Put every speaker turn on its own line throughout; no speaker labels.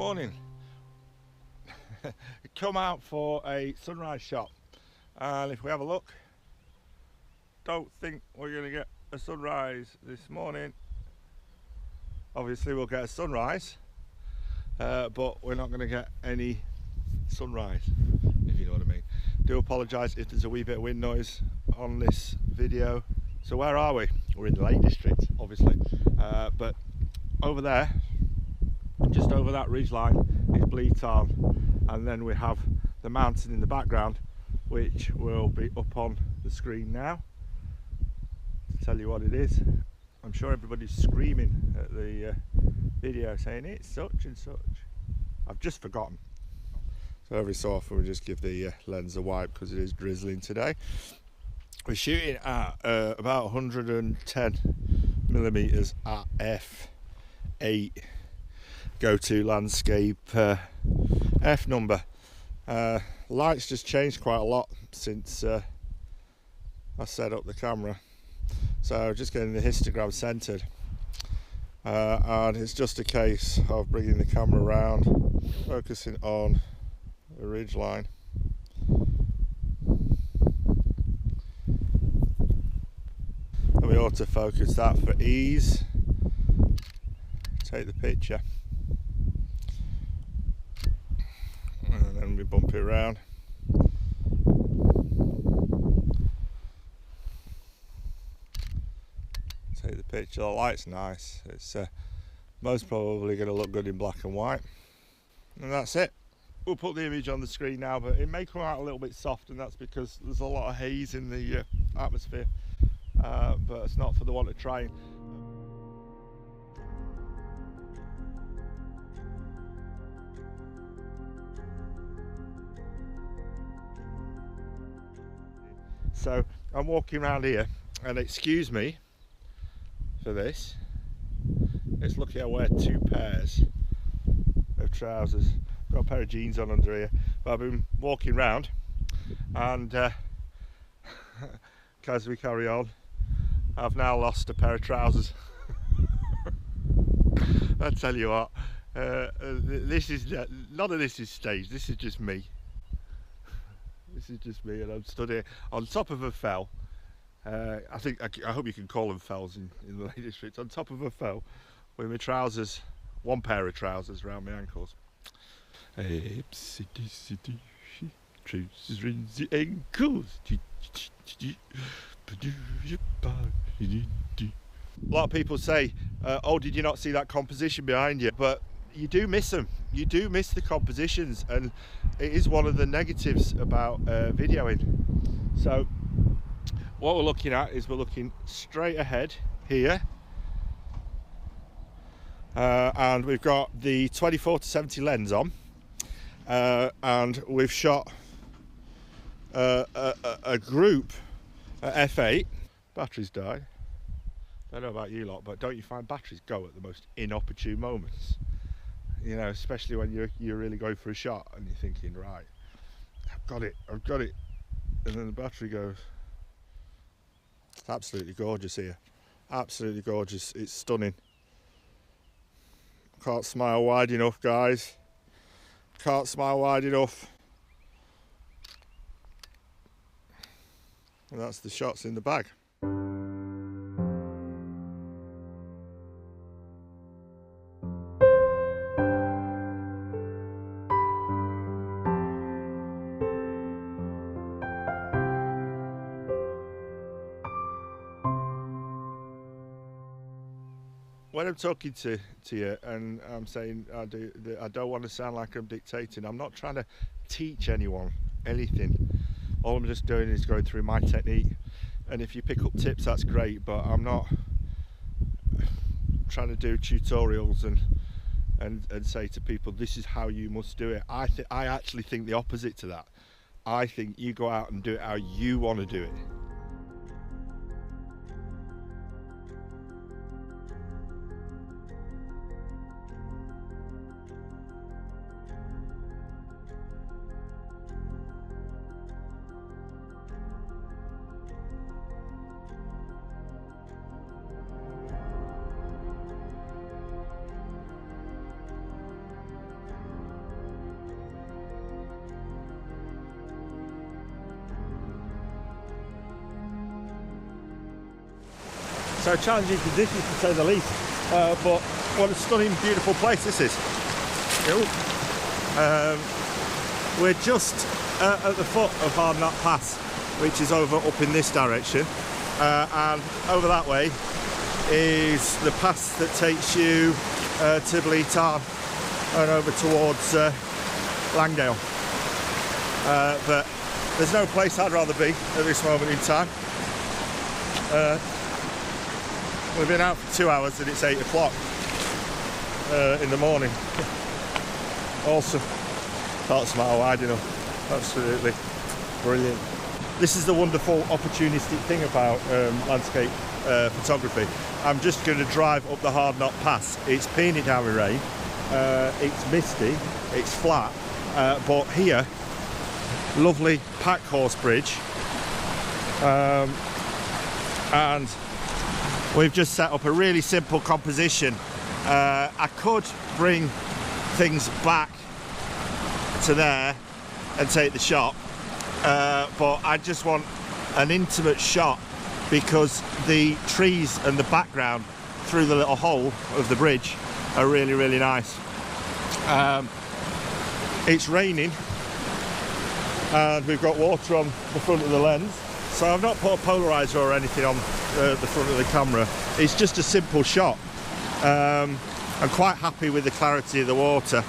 morning. Come out for a sunrise shot, and if we have a look, don't think we're going to get a sunrise this morning. Obviously we'll get a sunrise, but we're not going to get any sunrise, if you know what I mean. Do apologise if there's a wee bit of wind noise on this video. So where are we? We're in the Lake District, obviously, but over there, just over that ridge line, is Bleetarn, and then we have the mountain in the background, which will be up on the screen now to tell you what it is. I'm sure everybody's screaming at the video saying it's such and such. I've just forgotten. So every so often we just give the lens a wipe because it is drizzling today. We're shooting at about 110mm at f8. Go-to landscape f number. Lights just changed quite a lot since I set up the camera, so just getting the histogram centered, and it's just a case of bringing the camera around, focusing on the ridge line, and we autofocus that for ease. Take the picture, and then we bump it around. Take the picture. The light's nice. It's most probably going to look good in black and white, and that's it. We'll put the image on the screen now, but it may come out a little bit soft, and that's because there's a lot of haze in the atmosphere, but it's not for the want of trying. So I'm walking around here, and excuse me for this, it's lucky I wear two pairs of trousers. I've got a pair of jeans on under here, but I've been walking around, and as we carry on, I've now lost a pair of trousers. I tell you what, this is none of this is staged. This is just me. This is just me, and I'm stood here on top of a fell. I hope you can call them fells in the Lake District. On top of a fell with my trousers, one pair of trousers around my ankles. Trousers in the ankles. A lot of people say, oh, did you not see that composition behind you? But you do miss them. You do miss the compositions, and it is one of the negatives about videoing. So what we're looking at is we're looking straight ahead here, and we've got the 24-70 lens on, and we've shot a group at f8. Batteries died. I don't know about you lot, but don't you find batteries go at the most inopportune moments? You know, especially when you're really going for a shot and you're thinking, right, I've got it, and then the battery goes. It's absolutely gorgeous here, absolutely gorgeous. It's stunning. Can't smile wide enough, guys. Can't smile wide enough. And that's the shots in the bag. When I'm talking to you and I'm saying I don't want to sound like I'm dictating, I'm not trying to teach anyone anything. All I'm just doing is going through my technique, and if you pick up tips, that's great, but I'm not trying to do tutorials and say to people, this is how you must do it. I actually think the opposite to that. I think you go out and do it how you want to do it. So challenging conditions to say the least, but what a stunning, beautiful place this is. We're just at the foot of Hard Knot Pass, which is over up in this direction, and over that way is the pass that takes you to Bleed Tarn and over towards Langdale. But there's no place I'd rather be at this moment in time. We've been out for 2 hours and it's 8 o'clock in the morning. Awesome. That's about wide enough. Absolutely brilliant. This is the wonderful opportunistic thing about landscape photography. I'm just going to drive up the Hard Knot Pass. It's peeing down with rain, it's misty, it's flat, but here, lovely pack horse bridge, and we've just set up a really simple composition. I could bring things back to there and take the shot, but I just want an intimate shot because the trees and the background through the little hole of the bridge are really, really nice. It's raining and we've got water on the front of the lens, so I've not put a polarizer or anything on the front of the camera. It's just a simple shot. I'm quite happy with the clarity of the water.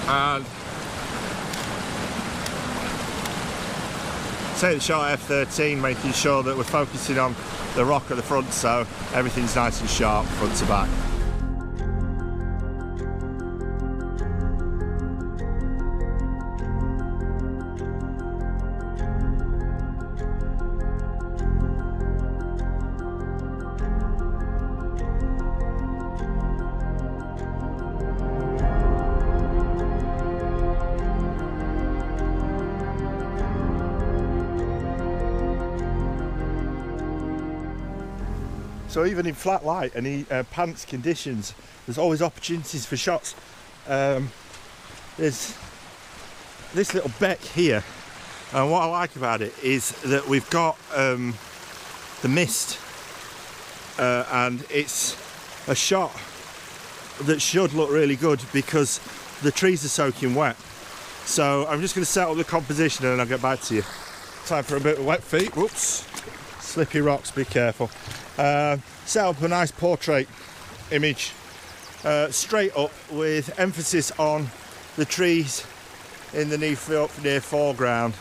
And take the shot at f13, making sure that we're focusing on the rock at the front so everything's nice and sharp front to back. So even in flat light and pants conditions, there's always opportunities for shots. There's this little beck here, and what I like about it is that we've got the mist, and it's a shot that should look really good because the trees are soaking wet. So I'm just going to set up the composition and I'll get back to you. Time for a bit of wet feet. Whoops, slippy rocks, be careful. Set up a nice portrait image, straight up with emphasis on the trees in the near foreground.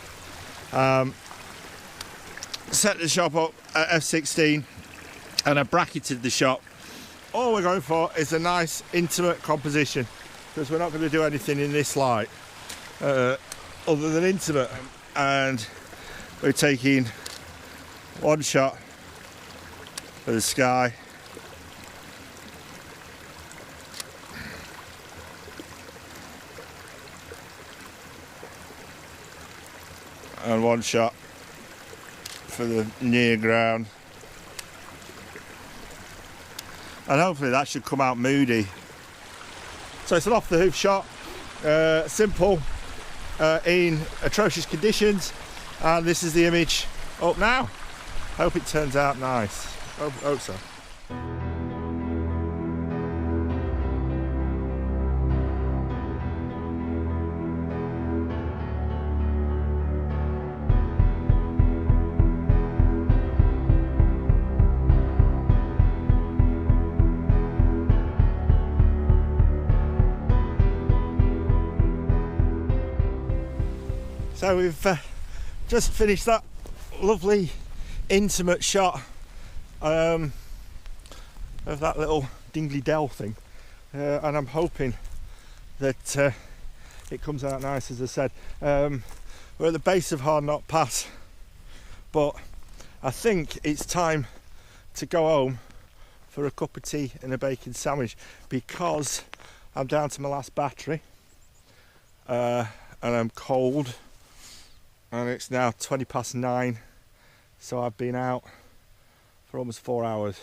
Set the shot up at f16 and I bracketed the shot. All we're going for is a nice intimate composition because we're not going to do anything in this light other than intimate, and we're taking one shot of the sky, and one shot for the near ground, and hopefully that should come out moody. So it's an off the hoof shot, simple, in atrocious conditions, and this is the image up now. Hope it turns out nice. Hope so. So we've just finished that lovely intimate shot of that little Dingley Dell thing, and I'm hoping that it comes out nice. As I said, we're at the base of Hard Knot Pass, but I think it's time to go home for a cup of tea and a bacon sandwich because I'm down to my last battery, and I'm cold, and it's now 9:20, so I've been out for almost 4 hours.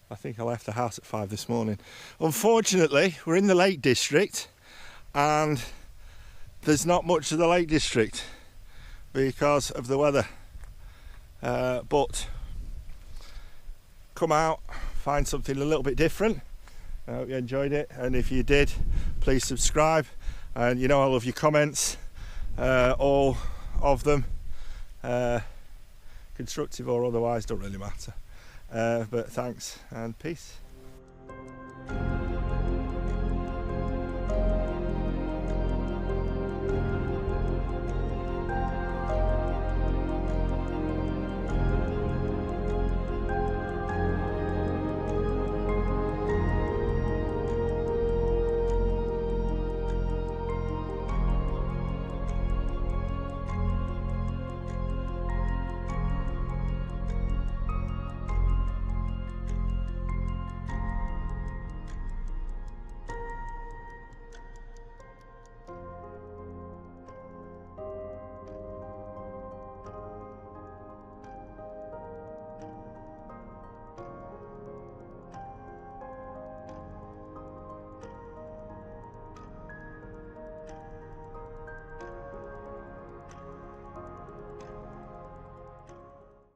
I think I left the house at 5 this morning. Unfortunately, we're in the Lake District and there's not much of the Lake District because of the weather. but come out, find something a little bit different. I hope you enjoyed it, and if you did, please subscribe. And you know I love your comments, all of them, constructive or otherwise, don't really matter. But thanks and peace.